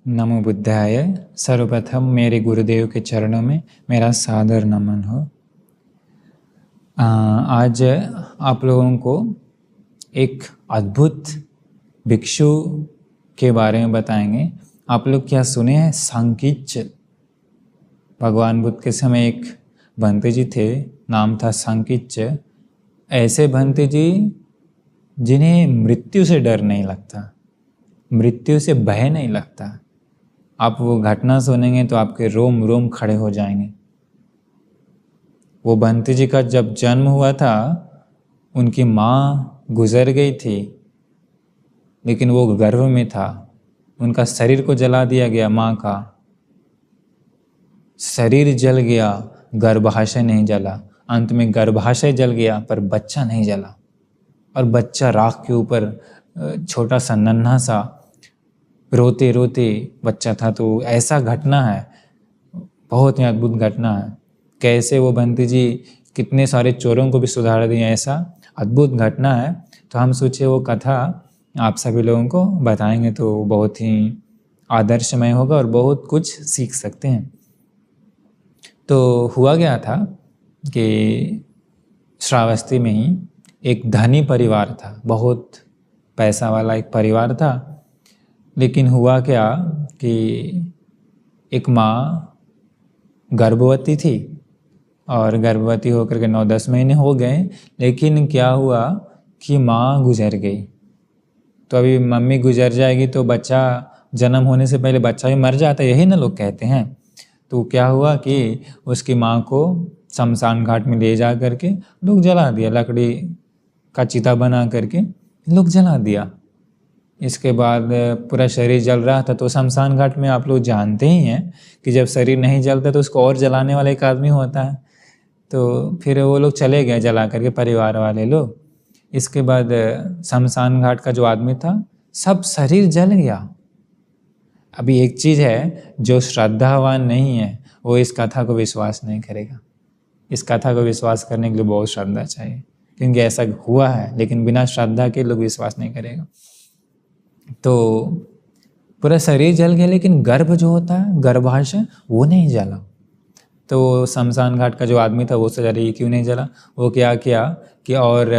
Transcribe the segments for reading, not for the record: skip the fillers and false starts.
नमो बुद्धाय। सर्वप्रथम मेरे गुरुदेव के चरणों में मेरा सादर नमन हो। आज आप लोगों को एक अद्भुत भिक्षु के बारे में बताएंगे। आप लोग क्या सुने हैं? सांकीच्य। भगवान बुद्ध के समय एक भंते जी थे, नाम था सांकीच्य। ऐसे भंते जी जिन्हें मृत्यु से डर नहीं लगता, मृत्यु से भय नहीं लगता। आप वो घटना सुनेंगे तो आपके रोम रोम खड़े हो जाएंगे। वो भंते जी का जब जन्म हुआ था, उनकी माँ गुजर गई थी, लेकिन वो गर्भ में था। उनका शरीर को जला दिया गया, माँ का शरीर जल गया, गर्भाशय नहीं जला। अंत में गर्भाशय जल गया पर बच्चा नहीं जला, और बच्चा राख के ऊपर छोटा सा नन्हा सा रोते रोते बच्चा था। तो ऐसा घटना है, बहुत ही अद्भुत घटना है। कैसे वो भंते जी कितने सारे चोरों को भी सुधार दिए, ऐसा अद्भुत घटना है। तो हम सोचे वो कथा आप सभी लोगों को बताएंगे तो बहुत ही आदर्शमय होगा और बहुत कुछ सीख सकते हैं। तो हुआ गया था कि श्रावस्ती में ही एक धनी परिवार था, बहुत पैसा वाला एक परिवार था। लेकिन हुआ क्या कि एक माँ गर्भवती थी, और गर्भवती होकर के 9-10 महीने हो गए, लेकिन क्या हुआ कि माँ गुजर गई। तो अभी मम्मी गुजर जाएगी तो बच्चा जन्म होने से पहले बच्चा भी मर जाता है, यही ना लोग कहते हैं। तो क्या हुआ कि उसकी माँ को शमशान घाट में ले जा करके लोग जला दिया, लकड़ी का चिता बना करके लोग जला दिया। इसके बाद पूरा शरीर जल रहा था। तो शमशान घाट में आप लोग जानते ही हैं कि जब शरीर नहीं जलता तो उसको और जलाने वाला एक आदमी होता है। तो फिर वो लोग चले गए जला करके, परिवार वाले लोग। इसके बाद शमशान घाट का जो आदमी था, सब शरीर जल गया। अभी एक चीज़ है, जो श्रद्धावान नहीं है वो इस कथा को विश्वास नहीं करेगा। इस कथा को विश्वास करने के लिए बहुत श्रद्धा चाहिए, क्योंकि ऐसा हुआ है। लेकिन बिना श्रद्धा के लोग विश्वास नहीं करेगा। तो पूरा शरीर जल गया, लेकिन गर्भ जो होता है, गर्भाशय, वो नहीं जला। तो शमशान घाट का जो आदमी था वो सोचा रही ये क्यों नहीं जला। वो क्या किया कि और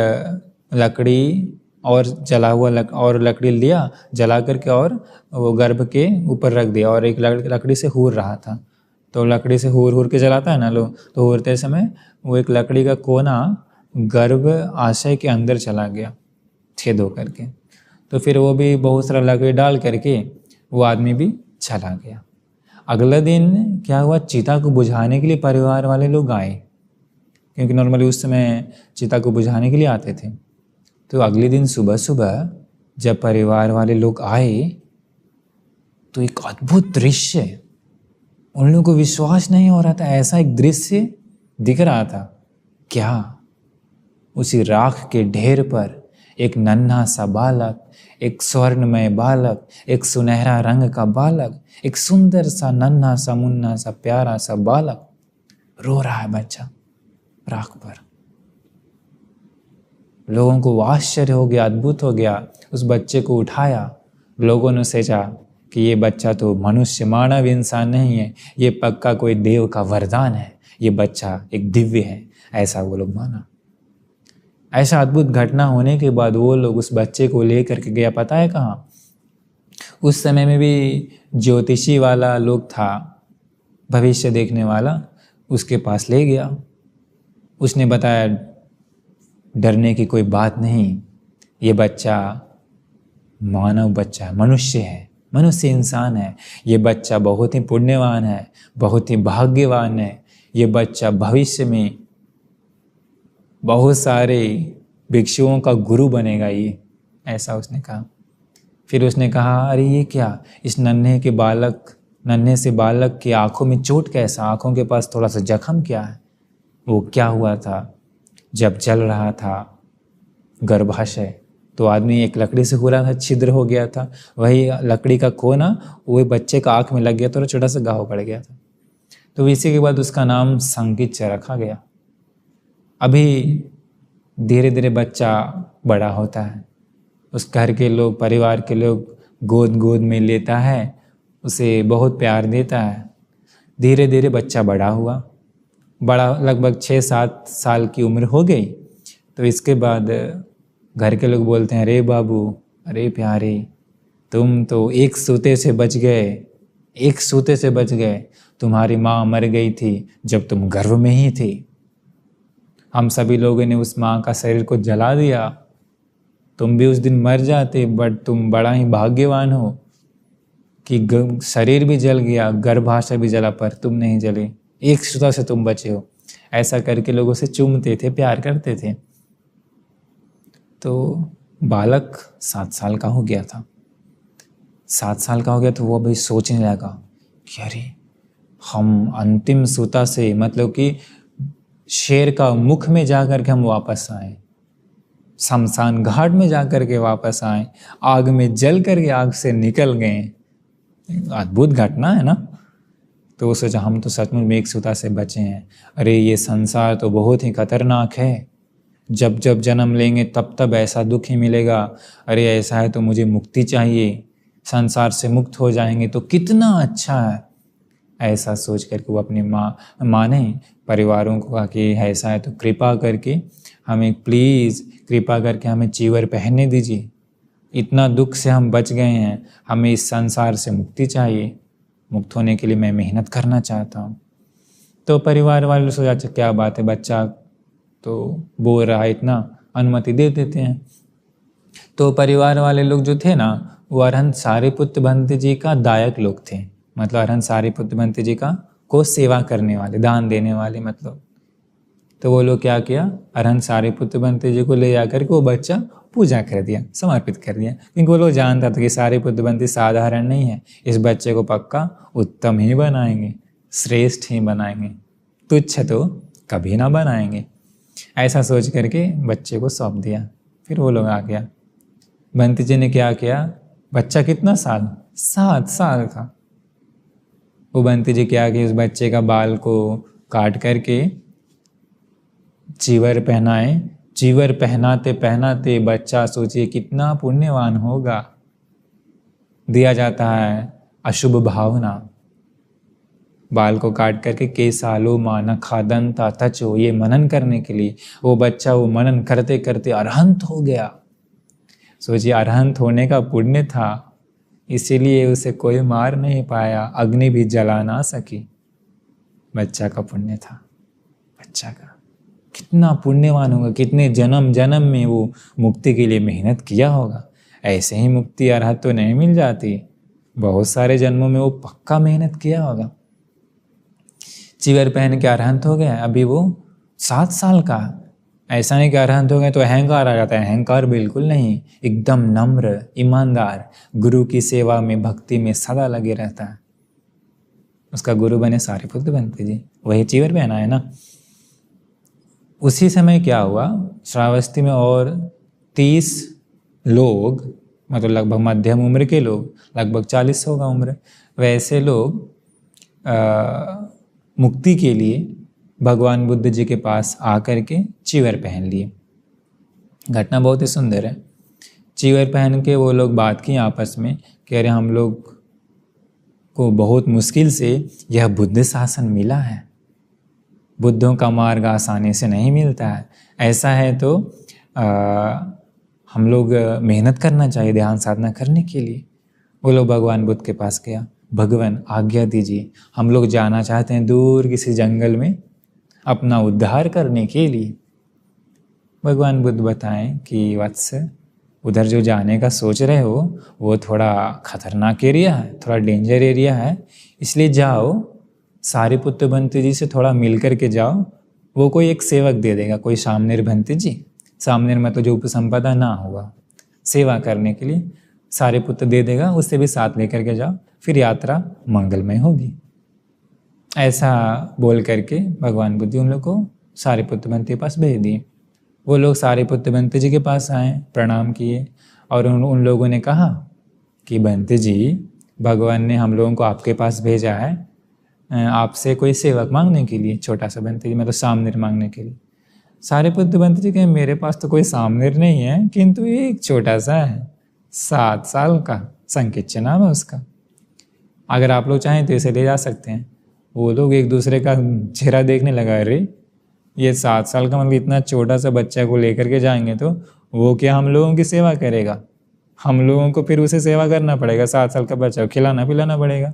लकड़ी और जला हुआ और लकड़ी लिया, जला करके और वो गर्भ के ऊपर रख दिया, और एक लकड़ी से हूर रहा था। तो लकड़ी से हूर के जलाता है ना लोग, तो हूरते समय वो एक लकड़ी का कोना गर्भ आशय के अंदर चला गया, छेद हो करके। तो फिर वो भी बहुत सारा लकड़ी डाल करके वो आदमी भी चला गया। अगले दिन क्या हुआ, चिता को बुझाने के लिए परिवार वाले लोग आए, क्योंकि नॉर्मली उस समय चिता को बुझाने के लिए आते थे। तो अगले दिन सुबह सुबह जब परिवार वाले लोग आए तो एक अद्भुत दृश्य, उन लोगों को विश्वास नहीं हो रहा था, ऐसा एक दृश्य दिख रहा था। क्या? उसी राख के ढेर पर एक नन्हा सा बालक, एक स्वर्णमय बालक, एक सुनहरा रंग का बालक, एक सुंदर सा नन्हा सा मुन्ना सा प्यारा सा बालक रो रहा है, बच्चा राख पर। लोगों को आश्चर्य हो गया, अद्भुत हो गया। उस बच्चे को उठाया, लोगों ने सोचा कि ये बच्चा तो मनुष्य, मानव इंसान नहीं है, ये पक्का कोई देव का वरदान है, ये बच्चा एक दिव्य है, ऐसा वो लोग माना। ऐसा अद्भुत घटना होने के बाद वो लोग उस बच्चे को लेकर के गया, पता है कहाँ? उस समय में भी ज्योतिषी वाला लोग था, भविष्य देखने वाला, उसके पास ले गया। उसने बताया डरने की कोई बात नहीं, ये बच्चा मानव बच्चा है, मनुष्य है, मनुष्य इंसान है। ये बच्चा बहुत ही पुण्यवान है, बहुत ही भाग्यवान है। ये बच्चा भविष्य में बहुत सारे भिक्षुओं का गुरु बनेगा, ये ऐसा उसने कहा। फिर उसने कहा अरे ये क्या, इस नन्हे से बालक की आंखों में चोट कैसा, आंखों के पास थोड़ा सा जख्म क्या है? वो क्या हुआ था, जब जल रहा था गर्भाशय तो आदमी एक लकड़ी से हुआ था, छिद्र हो गया था, वही लकड़ी का कोना वो बच्चे का आँख में लग गया, तो छोटा सा घाव पड़ गया था। तो इसी के बाद उसका नाम सांकीच्य रखा गया। अभी धीरे धीरे बच्चा बड़ा होता है, उस घर के लोग, परिवार के लोग गोद में लेता है, उसे बहुत प्यार देता है। धीरे धीरे बच्चा बड़ा हुआ, बड़ा लगभग 6-7 साल की उम्र हो गई। तो इसके बाद घर के लोग बोलते हैं, अरे बाबू, अरे प्यारे, तुम तो एक सूते से बच गए, एक सूते से बच गए। तुम्हारी माँ मर गई थी जब तुम गर्भ में ही थी। हम सभी लोगों ने उस माँ का शरीर को जला दिया, तुम भी उस दिन मर जाते, बट तुम बड़ा ही भाग्यवान हो कि शरीर भी जल गया, गर्भाशय भी जला, पर तुम नहीं जले, एक सूता से तुम बचे हो। ऐसा करके लोगों से चूमते थे, प्यार करते थे। तो बालक 7 साल का हो गया था। 7 साल का हो गया तो वो अभी सोचने लगा कि अरे, हम अंतिम सूता से, मतलब कि शेर का मुख में जाकर के हम वापस आए, शमशान घाट में जाकर के वापस आए, आग में जल करके आग से निकल गए। अद्भुत घटना है ना। तो वो सोचा, हम तो सचमुच में एक सूता से बचे हैं। अरे, ये संसार तो बहुत ही खतरनाक है, जब जब जन्म लेंगे तब तब ऐसा दुख ही मिलेगा। अरे, ऐसा है तो मुझे मुक्ति चाहिए, संसार से मुक्त हो जाएंगे तो कितना अच्छा है। ऐसा सोच करके वो अपनी माँ ने परिवारों को कहा कि ऐसा है तो कृपा करके हमें, प्लीज़ कृपा करके हमें चीवर पहनने दीजिए, इतना दुख से हम बच गए हैं, हमें इस संसार से मुक्ति चाहिए, मुक्त होने के लिए मैं मेहनत करना चाहता हूँ। तो परिवार वाले सोचा, अच्छा क्या बात है, बच्चा तो बोल रहा है, इतना अनुमति दे देते हैं। तो परिवार वाले लोग जो थे ना, वो अरहंत सारिपुत्र भंते जी का दायक लोग थे। मतलब अरहंत सारिपुत्र भंते जी का को सेवा करने वाले, दान देने वाले मतलब। तो वो लोग क्या किया, अरहंत सारिपुत्र भंते जी को ले जाकर के वो बच्चा पूजा कर दिया, समर्पित कर दिया। क्योंकि वो लोग जानता था कि सारिपुत्र भंते साधारण नहीं है, इस बच्चे को पक्का उत्तम ही बनाएंगे, श्रेष्ठ ही बनाएंगे, तुच्छ तो कभी ना बनाएंगे। ऐसा सोच करके बच्चे को सौंप दिया। फिर वो लोग आ गया। भंते जी ने क्या किया, बच्चा कितना साल, 7 साल था। वो भंते जी क्या किया, उस बच्चे का बाल को काट करके चीवर पहनाए। चीवर पहनाते पहनाते बच्चा, सोचिए कितना पुण्यवान होगा। दिया जाता है अशुभ भावना, बाल को काट करके केसालो माना खादंता तचो, ये मनन करने के लिए। वो बच्चा वो मनन करते करते अरहंत हो गया। सोचिए, अरहंत होने का पुण्य था, इसीलिए उसे कोई मार नहीं पाया, अग्नि भी जला ना सकी। बच्चा का पुण्य था। बच्चा का कितना पुण्यवान होगा, कितने जन्म जन्म में वो मुक्ति के लिए मेहनत किया होगा। ऐसे ही मुक्ति अरहत तो नहीं मिल जाती, बहुत सारे जन्मों में वो पक्का मेहनत किया होगा। चीवर पहन के अरहंत हो गया। अभी वो 7 साल का। ऐसा नहीं कि अरहंत हो गए तो अहंकार आ जाता है, अहंकार बिल्कुल नहीं, एकदम नम्र, ईमानदार, गुरु की सेवा में, भक्ति में सदा लगे रहता है। उसका गुरु बने सारिपुत्र भंते जी, वही चीवर पहना है ना। उसी समय क्या हुआ, श्रावस्ती में और 30 लोग, मतलब लगभग मध्यम उम्र के लोग, लगभग 40 होगा उम्र, वैसे लोग मुक्ति के लिए भगवान बुद्ध जी के पास आकर के चीवर पहन लिए। घटना बहुत ही सुंदर है। चीवर पहन के वो लोग बात की आपस में, कह रहे हम लोग को बहुत मुश्किल से यह बुद्ध शासन मिला है, बुद्धों का मार्ग आसानी से नहीं मिलता है। ऐसा है तो हम लोग मेहनत करना चाहिए ध्यान साधना करने के लिए। वो लोग भगवान बुद्ध के पास गया, भगवान आज्ञा दीजिए, हम लोग जाना चाहते हैं दूर किसी जंगल में अपना उद्धार करने के लिए। भगवान बुद्ध बताएं कि वत्स, उधर जो जाने का सोच रहे हो वो थोड़ा खतरनाक एरिया है, थोड़ा डेंजर एरिया है, इसलिए जाओ सारिपुत्र भंते जी से थोड़ा मिल कर के जाओ, वो कोई एक सेवक दे देगा, कोई सामनेर भंते जी, सामनेर में तो जो उपसंपदा ना होगा सेवा करने के लिए सारिपुत्र दे देगा, उससे भी साथ लेकर के जाओ, फिर यात्रा मंगलमय होगी। ऐसा बोल करके भगवान बुद्ध उन लोग को सारिपुत्र भंते के पास भेज दिए। वो लोग सारिपुत्र भंते जी के पास आए, प्रणाम किए और उन लोगों ने कहा कि भंते जी, भगवान ने हम लोगों को आपके पास भेजा है आपसे कोई सेवक मांगने के लिए। छोटा सा भंते जी मतलब सामनेर मांगने के लिए। सारिपुत्र भंते जी कहे मेरे पास तो कोई सामनेर नहीं है, किंतु एक छोटा सा है, 7 साल का, संकिच्छ नाम है उसका। अगर आप लोग चाहें तो इसे ले जा सकते हैं। वो लोग एक दूसरे का चेहरा देखने लगा, अरे ये 7 साल का मतलब इतना छोटा सा बच्चा को लेकर के जाएंगे तो वो क्या हम लोगों की सेवा करेगा, हम लोगों को फिर उसे सेवा करना पड़ेगा, 7 साल का बच्चा को खिलाना पिलाना पड़ेगा।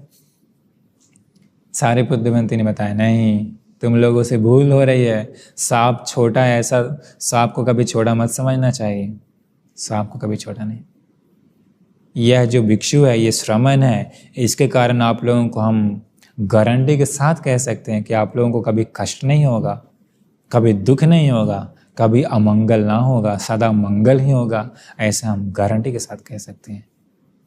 सारिपुत्र ने बताया, नहीं तुम लोगों से भूल हो रही है, सांप छोटा है, ऐसा सांप को कभी छोटा मत समझना चाहिए, सांप को कभी छोटा नहीं। यह जो भिक्षु है, ये श्रमण है, इसके कारण आप लोगों को हम गारंटी के साथ कह सकते हैं कि आप लोगों को कभी कष्ट नहीं होगा, कभी दुख नहीं होगा, कभी अमंगल ना होगा, सदा मंगल ही होगा, ऐसा हम गारंटी के साथ कह सकते हैं।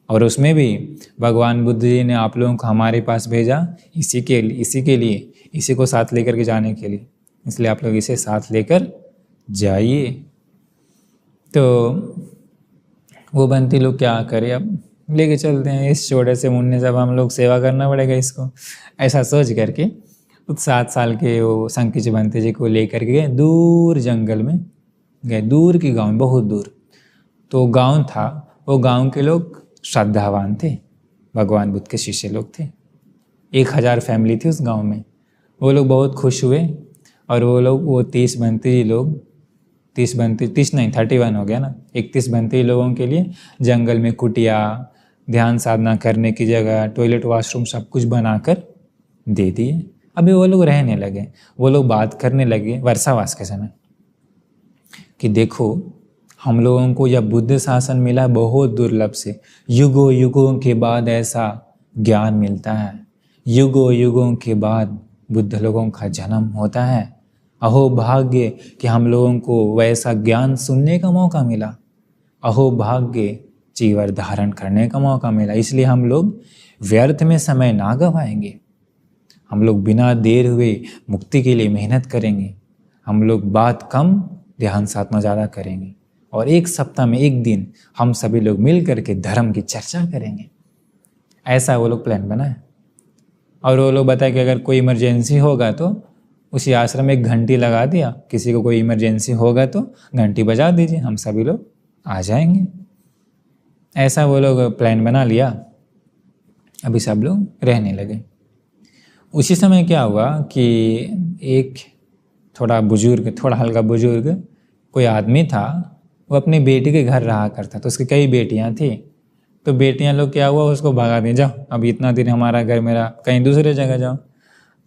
और उसमें भी भगवान बुद्ध जी ने आप लोगों को हमारे पास भेजा इसी के लिए, इसी को साथ लेकर के जाने के लिए, इसलिए आप लोग इसे साथ लेकर जाइए। तो वो बंटी लोग क्या करे, अब लेके चलते हैं, इस छोटे से मुन्ने सब हम लोग सेवा करना पड़ेगा इसको, ऐसा सोच करके 7 साल के वो संकीच बंते जी को लेकर के गए दूर जंगल में, गए दूर की गाँव में, बहुत दूर। तो गाँव था, वो गाँव के लोग श्रद्धावान थे, भगवान बुद्ध के शिष्य लोग थे, 1000 फैमिली थी उस गांव में। वो लोग बहुत खुश हुए और वो लोग वो 30 बंती लोग 31 हो गया ना, 31 बंती लोगों के लिए जंगल में कुटिया, ध्यान साधना करने की जगह, टॉयलेट वॉशरूम सब कुछ बनाकर दे दिए। अभी वो लोग रहने लगे, वो लोग बात करने लगे वर्षावास के समय कि देखो हम लोगों को यह बुद्ध शासन मिला बहुत दुर्लभ से, युगों युगों के बाद ऐसा ज्ञान मिलता है, युगों युगों के बाद बुद्ध लोगों का जन्म होता है। अहो भाग्य कि हम लोगों को वैसा ज्ञान सुनने का मौका मिला, अहो भाग्य चीवर धारण करने का मौका मिला, इसलिए हम लोग व्यर्थ में समय ना गवाएंगे, हम लोग बिना देर हुए मुक्ति के लिए मेहनत करेंगे, हम लोग बात कम ध्यान साधना ज़्यादा करेंगे और 1 सप्ताह में 1 दिन हम सभी लोग मिल करके धर्म की चर्चा करेंगे। ऐसा वो लोग प्लान बनाए और वो लोग बताए कि अगर कोई इमरजेंसी होगा तो उसी आश्रम में 1 घंटी लगा दिया, किसी को कोई इमरजेंसी होगा तो घंटी बजा दीजिए, हम सभी लोग आ जाएंगे। ऐसा वो लोग प्लान बना लिया। अभी सब लोग रहने लगे। उसी समय क्या हुआ कि एक थोड़ा हल्का बुजुर्ग कोई आदमी था, वो अपनी बेटी के घर रहा करता, तो उसकी कई बेटियां थी। तो बेटियां लोग क्या हुआ, उसको भगा दिया, जाओ अब इतना दिन हमारा घर, मेरा कहीं दूसरे जगह जाओ।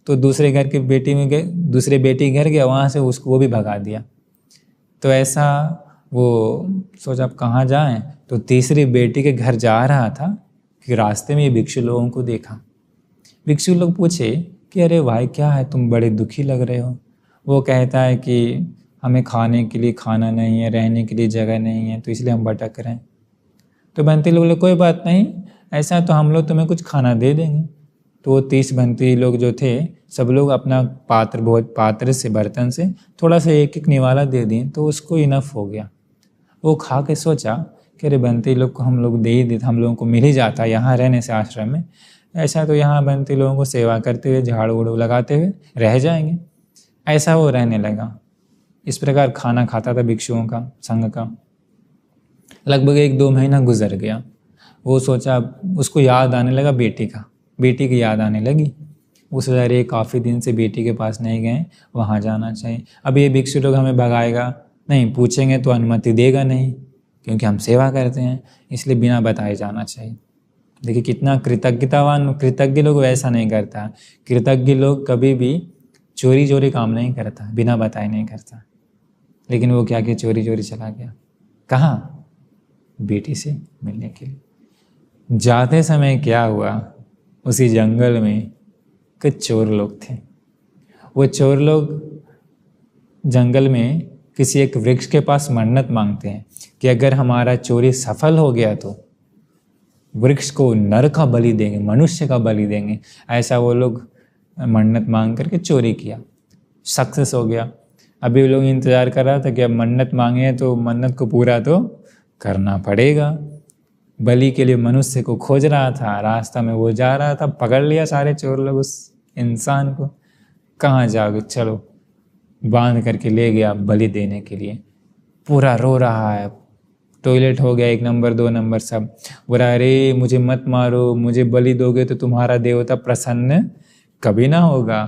तो दूसरे घर की बेटी में गए, दूसरे बेटी घर गया, वहाँ से उसको वो भी भगा दिया। तो ऐसा वो सोचा अब कहाँ जाएं, तो तीसरी बेटी के घर जा रहा था कि रास्ते में ये भिक्षु लोगों को देखा। भिक्षु लोग पूछे कि अरे भाई क्या है, तुम बड़े दुखी लग रहे हो। वो कहता है कि हमें खाने के लिए खाना नहीं है, रहने के लिए जगह नहीं है, तो इसलिए हम भटक रहे हैं। तो बंती लोग बोले कोई बात नहीं, ऐसा तो हम लोग तुम्हें कुछ खाना दे देंगे। तो वो 30 बंती लोग जो थे सब लोग अपना पात्र से, बर्तन से थोड़ा सा एक एक निवाला दे दिए, तो उसको इनफ हो गया। वो खा के सोचा कि अरे बंती लोग को हम लोग दे ही देते, हम लोगों को मिल ही जाता यहाँ रहने से आश्रम में, ऐसा तो यहाँ बंती लोगों को सेवा करते हुए, झाड़ू उड़ू लगाते हुए रह जाएंगे। ऐसा वो रहने लगा। इस प्रकार खाना खाता था भिक्षुओं का संघ का। लगभग 1-2 महीना गुजर गया। वो सोचा, उसको याद आने लगा बेटी की याद आने लगी। वो सोचा अरे काफ़ी दिन से बेटी के पास नहीं गए, वहाँ जाना चाहिए। अब ये भिक्षु लोग हमें भगाएगा नहीं, पूछेंगे तो अनुमति देगा नहीं, क्योंकि हम सेवा करते हैं, इसलिए बिना बताए जाना चाहिए। देखिए कितना कृतज्ञ लोग वैसा नहीं करता। कृतज्ञ लोग कभी भी चोरी काम नहीं करता, बिना बताए नहीं करता। लेकिन वो क्या कि चोरी चला गया। कहाँ? बेटी से मिलने के लिए। जाते समय क्या हुआ, उसी जंगल में कुछ चोर लोग थे। वो चोर लोग जंगल में किसी एक वृक्ष के पास मन्नत मांगते हैं कि अगर हमारा चोरी सफल हो गया तो वृक्ष को नर का बलि देंगे, मनुष्य का बलि देंगे। ऐसा वो लोग मन्नत मांग करके चोरी किया, सक्सेस हो गया। अभी लोग इंतज़ार कर रहा था कि अब मन्नत मांगे तो मन्नत को पूरा तो करना पड़ेगा। बलि के लिए मनुष्य को खोज रहा था, रास्ता में वो जा रहा था, पकड़ लिया सारे चोर लोग उस इंसान को। कहाँ जाओगे, चलो, बांध करके ले गया बलि देने के लिए। पूरा रो रहा है, टॉयलेट हो गया 1 नंबर 2 नंबर सब। बोला अरे मुझे मत मारो, मुझे बलि दोगे तो तुम्हारा देवता प्रसन्न कभी ना होगा,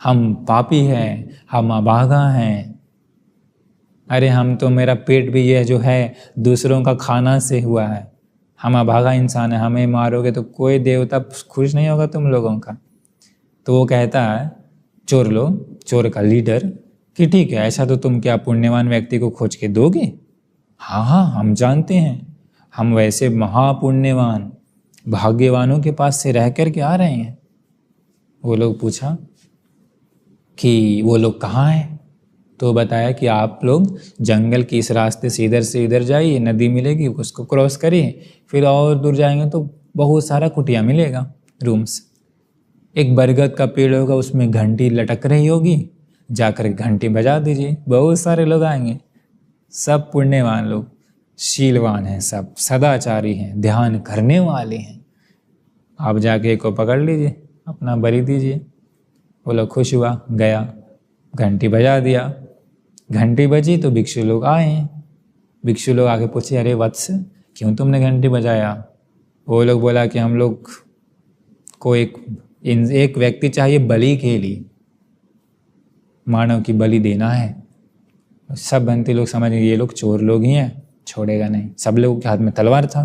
हम पापी हैं, हम अभागा हैं। अरे हम तो, मेरा पेट भी यह जो है दूसरों का खाना से हुआ है, हम अभागा इंसान है, हमें मारोगे तो कोई देवता खुश नहीं होगा तुम लोगों का। तो वो कहता है चोर का लीडर कि ठीक है, ऐसा तो तुम क्या पुण्यवान व्यक्ति को खोज के दोगे? हाँ हाँ हम जानते हैं, हम वैसे महापुण्यवान भाग्यवानों के पास से रह कर के आ रहे हैं। वो लोग पूछा कि वो लोग कहाँ हैं? तो बताया कि आप लोग जंगल के इस रास्ते से इधर जाइए, नदी मिलेगी उसको क्रॉस करिए, फिर और दूर जाएंगे तो बहुत सारा कुटिया मिलेगा, रूम्स। एक बरगद का पेड़ होगा, उसमें घंटी लटक रही होगी, जाकर घंटी बजा दीजिए, बहुत सारे लोग आएंगे। सब पुण्यवान लोग, शीलवान हैं, सब सदाचारी हैं, ध्यान करने वाले हैं। आप जाके को पकड़ लीजिए, अपना बलि दीजिए। वो लोग खुश हुआ, गया, घंटी बजा दिया। घंटी बजी तो भिक्षु लोग आए। भिक्षु लोग आके पूछे अरे वत्स, क्यों तुमने घंटी बजाया? वो लोग बोला कि हम लोग को एक व्यक्ति चाहिए बलि के लिए, मानव की बलि देना है। सब बंती लोग समझ गए ये लोग चोर लोग ही हैं, छोड़ेगा नहीं। सब लोगों के हाथ में तलवार था।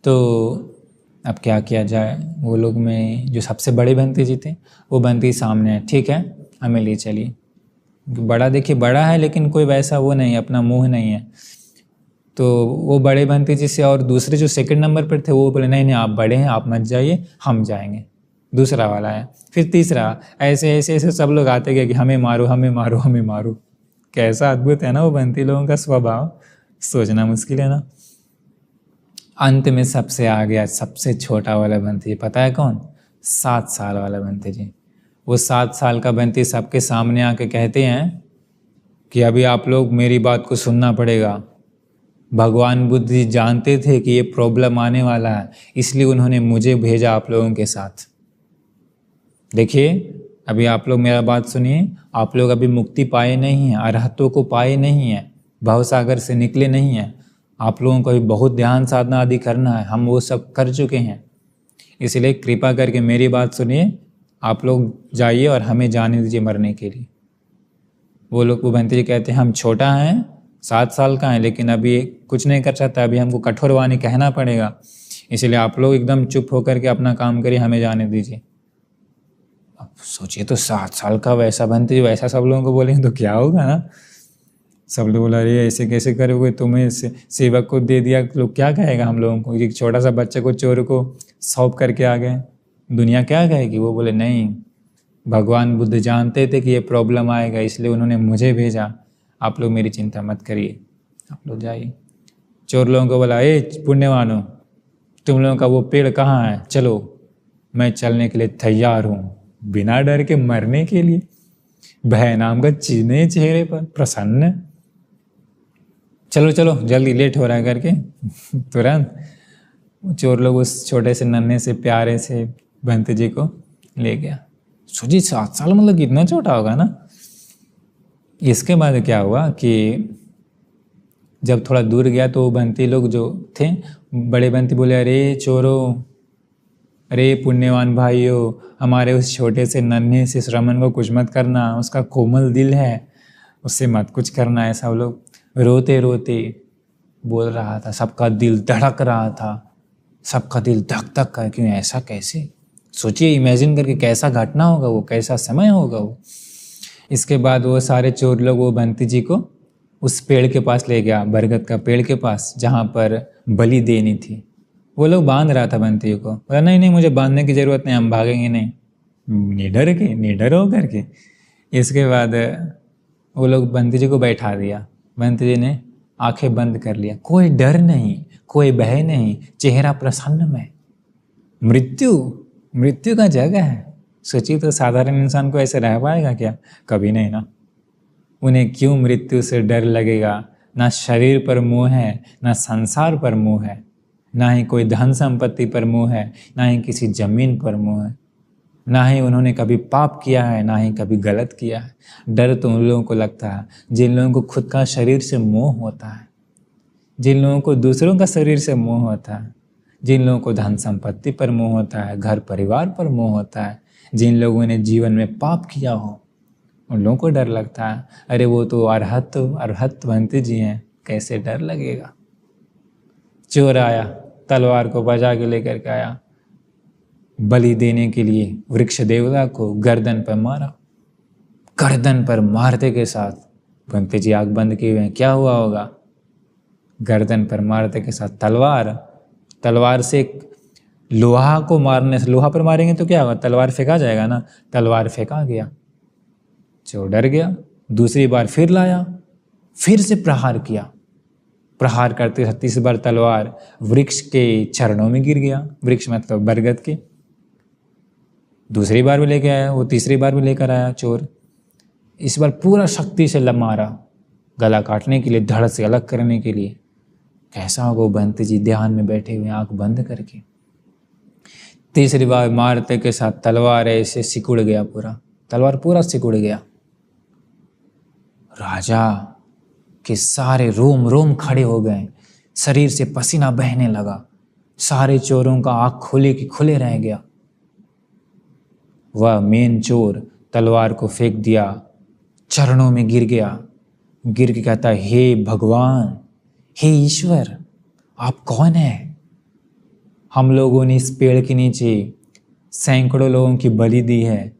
तो अब क्या किया जाए? वो लोग में जो सबसे बड़े बंती जी थे, वो बंती सामने है, ठीक है हमें ले चलिए। बड़ा देखिए बड़ा है, लेकिन कोई वैसा वो नहीं, अपना मुंह नहीं है। तो वो बड़े बंती जी से और दूसरे जो सेकंड नंबर पर थे वो बोले नहीं आप बड़े हैं, आप मत जाइए, हम जाएंगे। दूसरा वाला है, फिर तीसरा, ऐसे ऐसे ऐसे सब लोग आते गए कि हमें मारो हमें मारो हमें मारो। कैसा अद्भुत है ना वो बंती लोगों का स्वभाव, सोचना मुश्किल है ना। अंत में सबसे आ गया सबसे छोटा वाला बंती जी, पता है कौन? 7 साल वाला बंती जी। वो 7 साल का बंती सबके सामने आके कहते हैं कि अभी आप लोग मेरी बात को सुनना पड़ेगा। भगवान बुद्ध जी जानते थे कि ये प्रॉब्लम आने वाला है, इसलिए उन्होंने मुझे भेजा आप लोगों के साथ। देखिए अभी आप लोग मेरा बात सुनिए, आप लोग अभी मुक्ति पाए नहीं हैं, अरहतों को पाए नहीं हैं, भवसागर से निकले नहीं हैं। आप लोगों को अभी बहुत ध्यान साधना आदि करना है, हम वो सब कर चुके हैं। इसलिए कृपा करके मेरी बात सुनिए, आप लोग जाइए और हमें जाने दीजिए मरने के लिए। वो लोग वो बंती जी कहते हैं हम छोटा हैं, 7 साल का है, लेकिन अभी कुछ नहीं कर सकता, अभी हमको कठोर वाणी कहना पड़ेगा, इसलिए आप लोग एकदम चुप होकर के अपना काम करिए, हमें जाने दीजिए। अब सोचिए तो 7 साल का वैसा बंती जी वैसा सब लोगों को बोलेंगे तो क्या होगा ना। सब लोग बोला अरे ऐसे कैसे करोगे, तुम्हें सेवक को दे दिया, लोग क्या कहेगा हम लोगों को, एक छोटा सा बच्चे को चोर को सौंप करके आ गए, दुनिया क्या कहेगी। वो बोले नहीं, भगवान बुद्ध जानते थे कि ये प्रॉब्लम आएगा, इसलिए उन्होंने मुझे भेजा, आप लोग मेरी चिंता मत करिए, आप लोग जाइए। चोर लोगों को बोला ए पुण्यवानो, तुम लोगों का वो पेड़ कहाँ है, चलो मैं चलने के लिए तैयार हूँ, बिना डर के मरने के लिए। भय नाम का चीने चेहरे पर प्रसन्न, चलो चलो जल्दी लेट हो रहा है करके तुरंत चोर लोग उस छोटे से नन्हे से प्यारे से बंती जी को ले गया। सोचिए 7 साल मतलब कितना छोटा होगा ना। इसके बाद क्या हुआ कि जब थोड़ा दूर गया तो बंती लोग जो थे, बड़े बंती बोले अरे चोरों, अरे पुण्यवान भाइयों, हमारे उस छोटे से नन्हे से श्रमण को कुछ मत करना, उसका कोमल दिल है, उससे मत कुछ करना। ऐसा वो लोग रोते रोते बोल रहा था, सबका दिल धड़क रहा था, सबका दिल धक धक कर, क्यों ऐसा कैसे? सोचिए इमेजिन करके कैसा घटना होगा वो, कैसा समय होगा वो। इसके बाद वो सारे चोर लोग वो बंती जी को उस पेड़ के पास ले गया, बरगद का पेड़ के पास, जहाँ पर बलि देनी थी। वो लोग बांध रहा था बंती को, बोला नहीं नहीं मुझे बांधने की ज़रूरत नहीं, हम भागेंगे नहीं, निडर हो करके। इसके बाद वो लोग बंती जी को बैठा दिया, बंती जी ने आंखें बंद कर लिया, कोई डर नहीं, कोई भय नहीं, चेहरा प्रसन्न में। मृत्यु का जगह है। सोचिए तो साधारण इंसान को ऐसे रह पाएगा क्या? कभी नहीं ना। उन्हें क्यों मृत्यु से डर लगेगा? ना शरीर पर मोह है, ना संसार पर मोह है, ना ही कोई धन संपत्ति पर मोह है, ना ही किसी जमीन पर मोह है। ना ही उन्होंने कभी पाप किया है, ना ही कभी गलत किया है। डर तो उन लोगों को लगता है जिन लोगों को खुद का शरीर से मोह होता है, जिन लोगों को दूसरों का शरीर से मोह होता है, जिन लोगों को धन संपत्ति पर मोह होता है, घर परिवार पर मोह होता है, जिन लोगों ने जीवन में पाप किया हो, उन लोगों को डर लगता है। अरे वो तो अरहत भंते जी हैं, कैसे डर लगेगा। चोर आया, तलवार को बजा के लेकर के आया, बलि देने के लिए वृक्ष देवता को गर्दन पर मारा। गर्दन पर मारते के साथ भंते जी आंख बंद किए हुए हैं, क्या हुआ होगा। गर्दन पर मारते के साथ तलवार से लोहा को मारने से, लोहा पर मारेंगे तो क्या होगा, तलवार फेंका जाएगा ना, तलवार फेंका गया। चोर डर गया, दूसरी बार फिर लाया, फिर से प्रहार किया। प्रहार करते 36 बार तलवार वृक्ष के चरणों में गिर गया। वृक्ष मतलब बरगद के। दूसरी बार भी लेके आया, वो तीसरी बार भी लेकर आया चोर। इस बार पूरा शक्ति से मारा, गला काटने के लिए, धड़ से अलग करने के लिए। कैसा होगा वो भंते जी ध्यान में बैठे हुए आंख बंद करके। तीसरी बार मारते के साथ तलवार ऐसे सिकुड़ गया, तलवार पूरा सिकुड़ गया। राजा के सारे रोम रोम खड़े हो गए, शरीर से पसीना बहने लगा। सारे चोरों का आंख खोले कि खुले रह गया। वह मेन चोर तलवार को फेंक दिया, चरणों में गिर गया। गिर के कहता, हे भगवान, हे ईश्वर, आप कौन है। हम लोगों ने इस पेड़ के नीचे सैकड़ों लोगों की बलि दी है।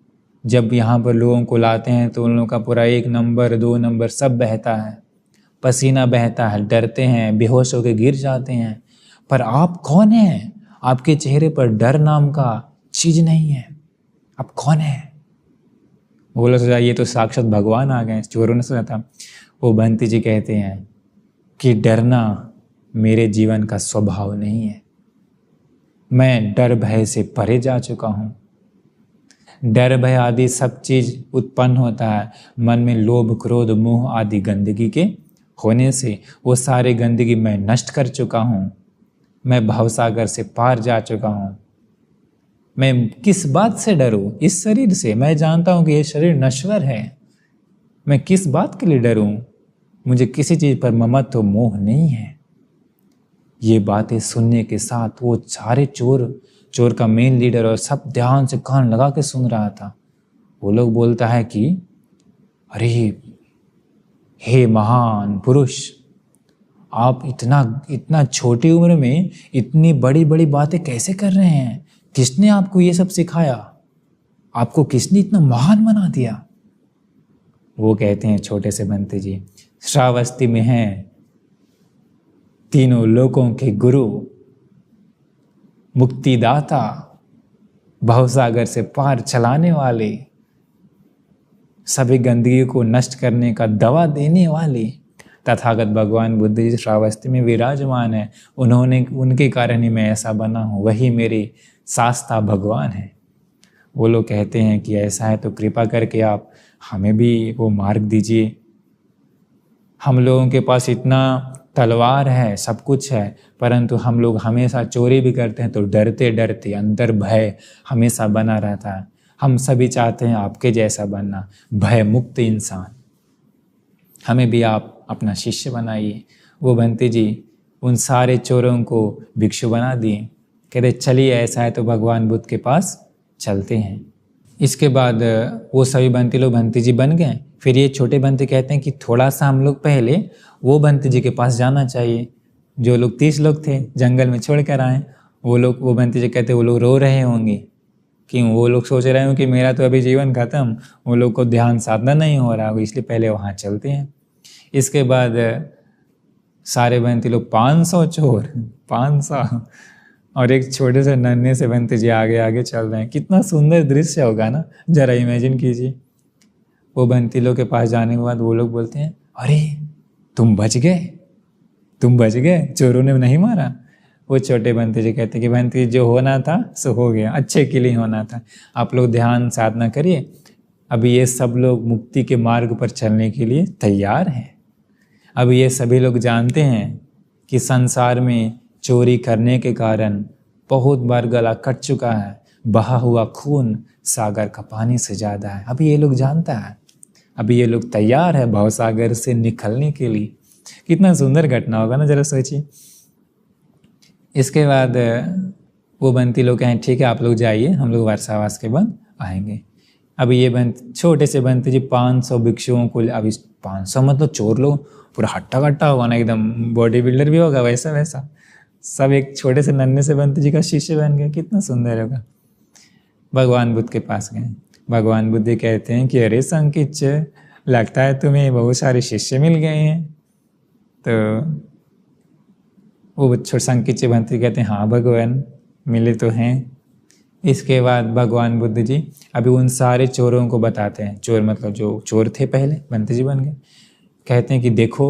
जब यहाँ पर लोगों को लाते हैं तो उन लोगों का पूरा 1 नंबर 2 नंबर सब बहता है, पसीना बहता है, डरते हैं, बेहोश होकर गिर जाते हैं। पर आप कौन हैं? आपके चेहरे पर डर नाम का चीज नहीं है, आप कौन हैं? वो लोग सोचा ये तो साक्षात भगवान आ गए। चोरों ने सोचा था। वो बंती जी कहते हैं कि डरना मेरे जीवन का स्वभाव नहीं है। मैं डर भय से परे जा चुका हूँ। डर भय आदि सब चीज उत्पन्न होता है मन में लोभ क्रोध मोह आदि गंदगी के होने से। वो सारे गंदगी मैं नष्ट कर चुका हूँ। मैं भवसागर से पार जा चुका हूँ। मैं किस बात से डरूं? इस शरीर से। मैं जानता हूं कि ये शरीर नश्वर है। मैं किस बात के लिए डरूं? मुझे किसी चीज पर ममत्व मोह नहीं है। ये बातें सुनने के साथ वो सारे चोर का मेन लीडर और सब ध्यान से कान लगा के सुन रहा था। वो लोग बोलता है कि अरे हे महान पुरुष, आप इतना छोटी उम्र में इतनी बड़ी बड़ी बातें कैसे कर रहे हैं? किसने आपको ये सब सिखाया? आपको किसने इतना महान बना दिया? वो कहते हैं छोटे से बंते जी, श्रावस्ती में हैं तीनों लोकों के गुरु, मुक्तिदाता, भवसागर से पार चलाने वाले, सभी गंदगी को नष्ट करने का दवा देने वाले तथागत भगवान बुद्ध जी श्रावस्ती में विराजमान है। उनके कारण ही मैं ऐसा बना हूँ। वही मेरे शास्ता भगवान है। वो लोग कहते हैं कि ऐसा है तो कृपा करके आप हमें भी वो मार्ग दीजिए। हम लोगों के पास इतना तलवार है, सब कुछ है, परंतु हम लोग हमेशा चोरी भी करते हैं तो डरते डरते अंदर भय हमेशा बना रहता है। हम सभी चाहते हैं आपके जैसा बनना, भय मुक्त इंसान। हमें भी आप अपना शिष्य बनाइए। वो बंते जी उन सारे चोरों को भिक्षु बना दिए। कहते चलिए ऐसा है तो भगवान बुद्ध के पास चलते हैं। इसके बाद वो सभी बंती लोग बंती जी बन गए। फिर ये छोटे बंती कहते हैं कि थोड़ा सा हम लोग पहले वो बंती जी के पास जाना चाहिए। जो लोग 30 लोग थे जंगल में छोड़ कर आए, वो बंती जी कहते वो लोग रो रहे होंगे कि वो लोग सोच रहे हो कि मेरा तो अभी जीवन खत्म, वो लोग को ध्यान साधना नहीं हो रहा, इसलिए पहले वहाँ चलते हैं। इसके बाद सारे बंती लोग 500 चोर 500 और एक छोटे से नन्हे से बंती जी आगे आगे चल रहे हैं। कितना सुंदर दृश्य होगा ना, जरा इमेजिन कीजिए। वो बंती लोग के पास जाने के बाद वो लोग बोलते हैं अरे तुम बच गए, चोरों ने नहीं मारा। वो छोटे बंती जी कहते कि बंती जो होना था सो हो गया, अच्छे के लिए होना था। आप लोग ध्यान साधना करिए। अभी ये सब लोग मुक्ति के मार्ग पर चलने के लिए तैयार हैं। अब ये सभी लोग जानते हैं कि संसार में चोरी करने के कारण बहुत बार गला कट चुका है, बहा हुआ खून सागर का पानी से ज़्यादा है। अभी ये लोग जानता है, अभी ये लोग तैयार है भवसागर से निकलने के लिए। कितना सुंदर घटना होगा ना, जरा सोचिए। इसके बाद वो बंती लोग कहें ठीक है आप लोग जाइए, हम लोग वर्षावास के बाद आएंगे। अभी ये बंत छोटे से बंती जी 500 भिक्षुओं को, अभी 500 मतलब चोर लोग पूरा हट्टा कट्टा होगा ना, एकदम बॉडी बिल्डर भी होगा वैसा वैसा, सब एक छोटे से नन्हे से बंती जी का शिष्य बन गए। कितना सुंदर होगा। भगवान बुद्ध के पास गए। भगवान बुद्ध कहते हैं कि अरे संकिच, लगता है तुम्हें बहुत सारे शिष्य मिल गए हैं। तो वो छोटे संकिच बंती कहते हैं हाँ भगवान मिले तो हैं। इसके बाद भगवान बुद्ध जी अभी उन सारे चोरों को बताते हैं, चोर मतलब जो चोर थे पहले बंती जी बन गए, कहते हैं कि देखो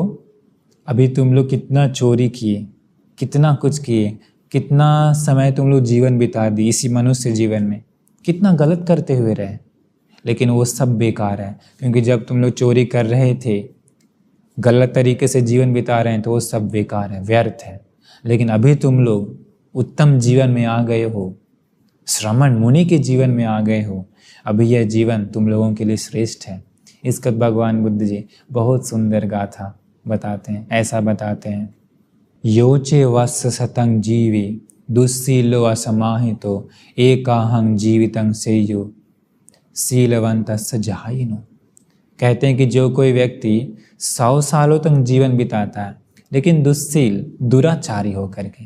अभी तुम लोग कितना चोरी किए, कितना कुछ किए, कितना समय तुम लोग जीवन बिता दी इसी मनुष्य जीवन में, कितना गलत करते हुए रहे, लेकिन वो सब बेकार है। क्योंकि जब तुम लोग चोरी कर रहे थे, गलत तरीके से जीवन बिता रहे हैं, तो वो सब बेकार है, व्यर्थ है। लेकिन अभी तुम लोग उत्तम जीवन में आ गए हो, श्रमण मुनि के जीवन में आ गए हो, अभी यह जीवन तुम लोगों के लिए श्रेष्ठ है। इसका भगवान बुद्ध जी बहुत सुंदर गाथा बताते हैं, ऐसा बताते हैं, योचे वत्स शतं जीवे दुस्सीलो असमाहितो एकाहं जीवितं सेयो शीलवंतस्य जहाइनो। कहते हैं कि जो कोई व्यक्ति 100 सालों तक जीवन बिताता है लेकिन दुस्सील दुराचारी होकर के,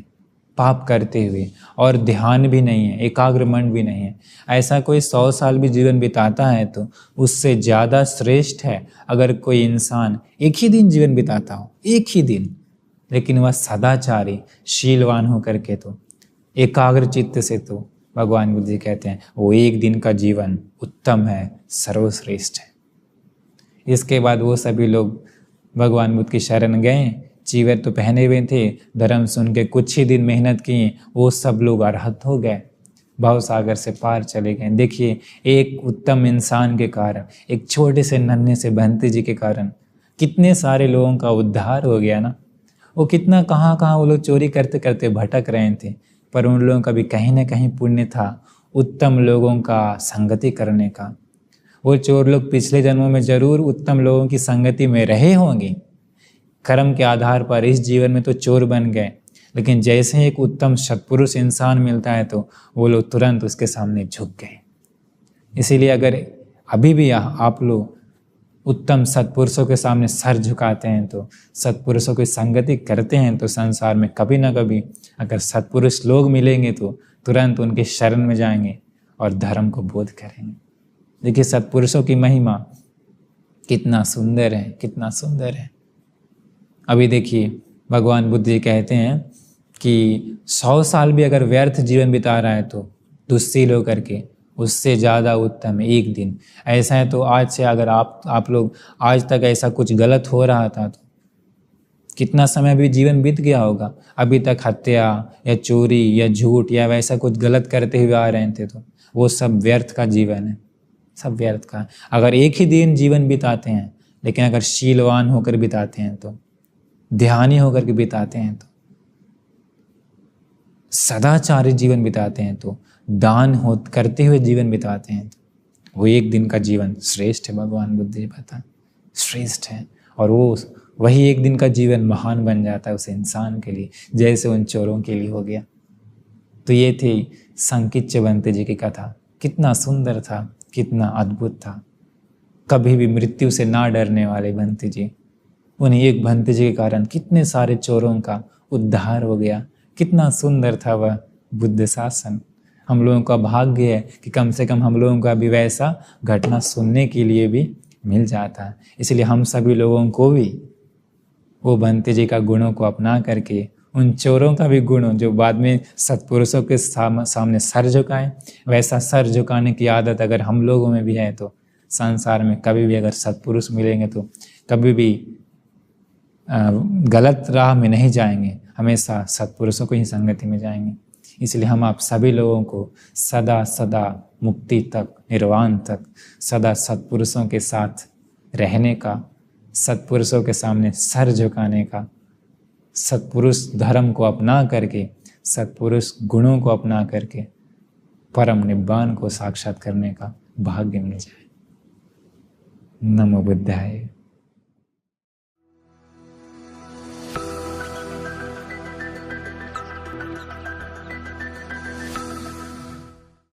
पाप करते हुए, और ध्यान भी नहीं है, एकाग्र मन भी नहीं है, ऐसा कोई 100 साल भी जीवन बिताता है तो उससे ज़्यादा श्रेष्ठ है अगर कोई इंसान एक ही दिन जीवन बिताता हो, एक ही दिन, लेकिन वह सदाचारी शीलवान होकर के, तो एकाग्र चित्त से, तो भगवान बुद्ध जी कहते हैं वो एक दिन का जीवन उत्तम है, सर्वश्रेष्ठ है। इसके बाद वो सभी लोग भगवान बुद्ध की शरण गए। चीवर तो पहने हुए थे, धर्म सुन के कुछ ही दिन मेहनत किए, वो सब लोग अरहत हो गए, भव सागर से पार चले गए। देखिए एक उत्तम इंसान के कारण, एक छोटे से नन्हे से बंती जी के कारण कितने सारे लोगों का उद्धार हो गया ना। वो कितना कहाँ कहाँ वो लोग चोरी करते करते भटक रहे थे, पर उन लोगों का भी कहीं ना कहीं पुण्य था उत्तम लोगों का संगति करने का। वो चोर लोग पिछले जन्मों में जरूर उत्तम लोगों की संगति में रहे होंगे, कर्म के आधार पर इस जीवन में तो चोर बन गए, लेकिन जैसे ही एक उत्तम सत्पुरुष इंसान मिलता है तो वो लोग तुरंत उसके सामने झुक गए। इसीलिए अगर अभी भी आप लोग उत्तम सत्पुरुषों के सामने सर झुकाते हैं, तो सत्पुरुषों की संगति करते हैं, तो संसार में कभी ना कभी अगर सत्पुरुष लोग मिलेंगे तो तुरंत उनके शरण में जाएंगे और धर्म को बोध करेंगे। देखिए सत्पुरुषों की महिमा कितना सुंदर है, कितना सुंदर है। अभी देखिए भगवान बुद्ध जी कहते हैं कि 100 साल भी अगर व्यर्थ जीवन बिता रहा है तो दुस्सील होकर के, उससे ज़्यादा उत्तम है एक दिन। ऐसा है तो आज से अगर आप लोग आज तक ऐसा कुछ गलत हो रहा था तो कितना समय भी जीवन बीत गया होगा, अभी तक हत्या या चोरी या झूठ या वैसा कुछ गलत करते हुए आ रहे थे, तो वो सब व्यर्थ का जीवन है, सब व्यर्थ का। अगर एक ही दिन जीवन बिताते हैं, लेकिन अगर शीलवान होकर बिताते हैं, तो ध्यानी होकर के बिताते हैं, तो सदाचारी जीवन बिताते हैं, तो दान हो करते हुए जीवन बिताते हैं, तो वो एक दिन का जीवन श्रेष्ठ है। भगवान बुद्ध जी बता श्रेष्ठ है, और वो वही एक दिन का जीवन महान बन जाता है उस इंसान के लिए, जैसे उन चोरों के लिए हो गया। तो ये थी संकिच्च बंती जी की कथा। कितना सुंदर था, कितना अद्भुत था। कभी भी मृत्यु से ना डरने वाले बंती जी, उन्हीं एक बंती जी के कारण कितने सारे चोरों का उद्धार हो गया। कितना सुंदर था वह बुद्ध शासन। हम लोगों का भाग्य है कि कम से कम हम लोगों का भी वैसा घटना सुनने के लिए भी मिल जाता है। इसलिए हम सभी लोगों को भी वो बंती जी का गुणों को अपना करके, उन चोरों का भी गुण जो बाद में सत्पुरुषों के सामने सर झुकाएं, वैसा सर झुकाने की आदत अगर हम लोगों में भी है, तो संसार में कभी भी अगर सत्पुरुष मिलेंगे तो कभी भी गलत राह में नहीं जाएंगे, हमेशा सत्पुरुषों को ही संगति में जाएंगे। इसलिए हम आप सभी लोगों को सदा सदा मुक्ति तक, निर्वाण तक सदा सत्पुरुषों के साथ रहने का, सत्पुरुषों के सामने सर झुकाने का, सत्पुरुष धर्म को अपना करके, सत्पुरुष गुणों को अपना करके परम निब्बान को साक्षात करने का भाग्य मिल जाए। नमो बुद्धाय।